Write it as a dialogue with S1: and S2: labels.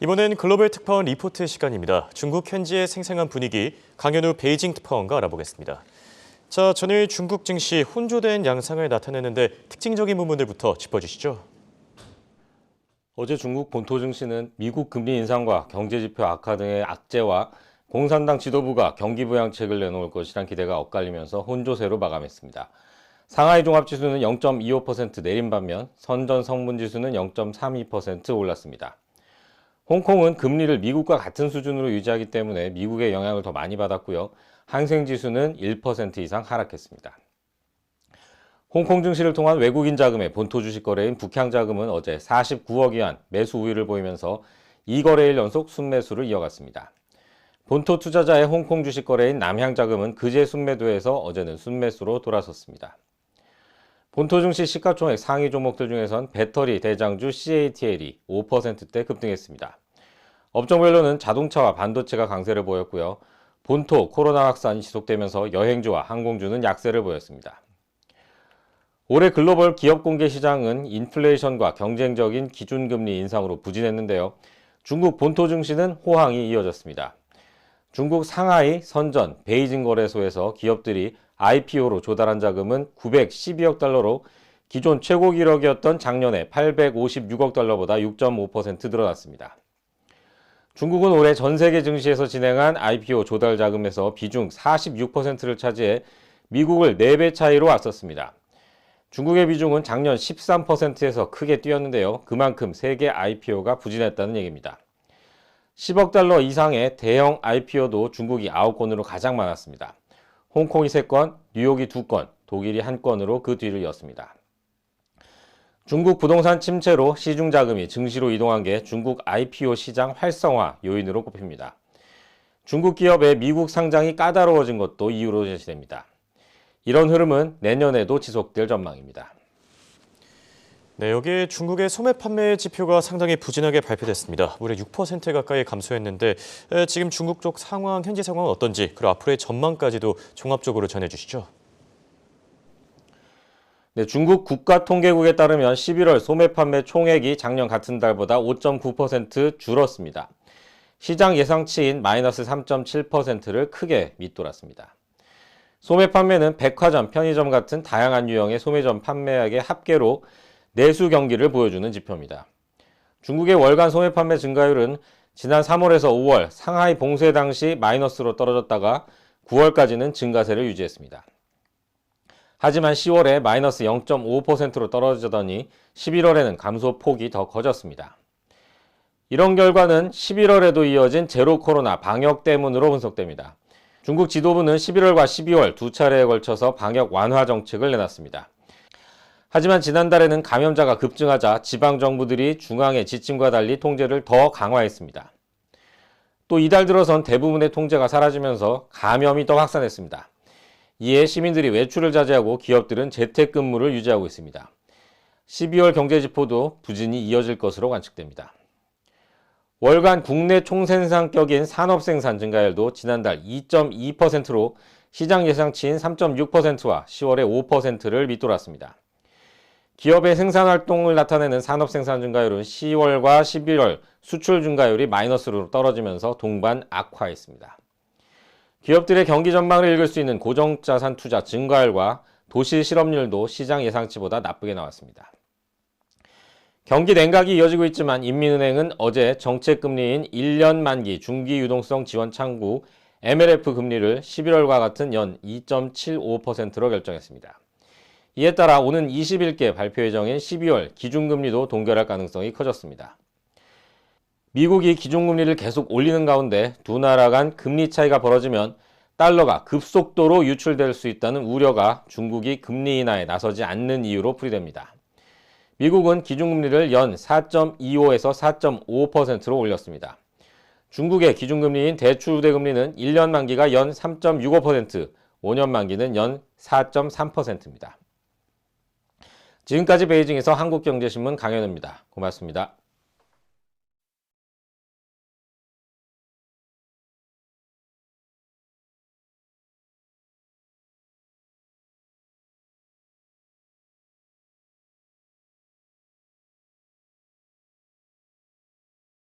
S1: 이번엔 글로벌 특파원 리포트 시간입니다. 중국 현지의 생생한 분위기, 강현우 베이징 특파원과 알아보겠습니다. 자, 전일 중국 증시 혼조된 양상을 나타내는데 특징적인 부분들부터 짚어주시죠.
S2: 어제 중국 본토 증시는 미국 금리 인상과 경제지표 악화 등의 악재와 공산당 지도부가 경기 부양책을 내놓을 것이란 기대가 엇갈리면서 혼조세로 마감했습니다. 상하이 종합지수는 0.25% 내린 반면 선전 성분지수는 0.32% 올랐습니다. 홍콩은 금리를 미국과 같은 수준으로 유지하기 때문에 미국의 영향을 더 많이 받았고요. 항생지수는 1% 이상 하락했습니다. 홍콩 증시를 통한 외국인 자금의 본토 주식 거래인 북향자금은 어제 49억 위안 매수 우위를 보이면서 2거래일 연속 순매수를 이어갔습니다. 본토 투자자의 홍콩 주식 거래인 남향자금은 그제 순매도에서 어제는 순매수로 돌아섰습니다. 본토 증시 시가총액 상위 종목들 중에선 배터리 대장주 CATL이 5%대 급등했습니다. 업종별로는 자동차와 반도체가 강세를 보였고요. 본토 코로나 확산이 지속되면서 여행주와 항공주는 약세를 보였습니다. 올해 글로벌 기업 공개 시장은 인플레이션과 경쟁적인 기준금리 인상으로 부진했는데요. 중국 본토 증시는 호황이 이어졌습니다. 중국 상하이, 선전, 베이징 거래소에서 기업들이 IPO로 조달한 자금은 912억 달러로 기존 최고 기록이었던 작년에 856억 달러보다 6.5% 늘어났습니다. 중국은 올해 전 세계 증시에서 진행한 IPO 조달 자금에서 비중 46%를 차지해 미국을 4배 차이로 앞섰습니다. 중국의 비중은 작년 13%에서 크게 뛰었는데요. 그만큼 세계 IPO가 부진했다는 얘기입니다. 10억 달러 이상의 대형 IPO도 중국이 9건으로 가장 많았습니다. 홍콩이 3건, 뉴욕이 2건, 독일이 1건으로 그 뒤를 이었습니다. 중국 부동산 침체로 시중 자금이 증시로 이동한 게 중국 IPO 시장 활성화 요인으로 꼽힙니다. 중국 기업의 미국 상장이 까다로워진 것도 이유로 제시됩니다. 이런 흐름은 내년에도 지속될 전망입니다.
S1: 네, 여기 중국의 소매 판매 지표가 상당히 부진하게 발표됐습니다. 무려 6% 가까이 감소했는데 지금 중국 쪽 상황, 현지 상황은 어떤지, 그리고 앞으로의 전망까지도 종합적으로 전해주시죠.
S2: 네, 중국 국가통계국에 따르면 11월 소매 판매 총액이 작년 같은 달보다 5.9% 줄었습니다. 시장 예상치인 마이너스 3.7%를 크게 밑돌았습니다. 소매 판매는 백화점, 편의점 같은 다양한 유형의 소매점 판매액의 합계로 내수 경기를 보여주는 지표입니다. 중국의 월간 소매 판매 증가율은 지난 3월에서 5월 상하이 봉쇄 당시 마이너스로 떨어졌다가 9월까지는 증가세를 유지했습니다. 하지만 10월에 마이너스 0.5%로 떨어지더니 11월에는 감소 폭이 더 커졌습니다. 이런 결과는 11월에도 이어진 제로 코로나 방역 때문으로 분석됩니다. 중국 지도부는 11월과 12월 두 차례에 걸쳐서 방역 완화 정책을 내놨습니다. 하지만 지난달에는 감염자가 급증하자 지방정부들이 중앙의 지침과 달리 통제를 더 강화했습니다. 또 이달 들어선 대부분의 통제가 사라지면서 감염이 더 확산했습니다. 이에 시민들이 외출을 자제하고 기업들은 재택근무를 유지하고 있습니다. 12월 경제지표도 부진이 이어질 것으로 관측됩니다. 월간 국내 총생산격인 산업생산 증가율도 지난달 2.2%로 시장 예상치인 3.6%와 10월의 5%를 밑돌았습니다. 기업의 생산활동을 나타내는 산업생산 증가율은 10월과 11월 수출 증가율이 마이너스로 떨어지면서 동반 악화했습니다. 기업들의 경기 전망을 읽을 수 있는 고정자산 투자 증가율과 도시 실업률도 시장 예상치보다 나쁘게 나왔습니다. 경기 냉각이 이어지고 있지만 인민은행은 어제 정책금리인 1년 만기 중기 유동성 지원 창구 MLF 금리를 11월과 같은 연 2.75%로 결정했습니다. 이에 따라 오는 20일께 발표 예정인 12월 기준금리도 동결할 가능성이 커졌습니다. 미국이 기준금리를 계속 올리는 가운데 두 나라 간 금리 차이가 벌어지면 달러가 급속도로 유출될 수 있다는 우려가 중국이 금리 인하에 나서지 않는 이유로 풀이됩니다. 미국은 기준금리를 연 4.25에서 4.5%로 올렸습니다. 중국의 기준금리인 대출우대금리는 1년 만기가 연 3.65%, 5년 만기는 연 4.3%입니다. 지금까지 베이징에서 한국경제신문 강현우입니다. 고맙습니다.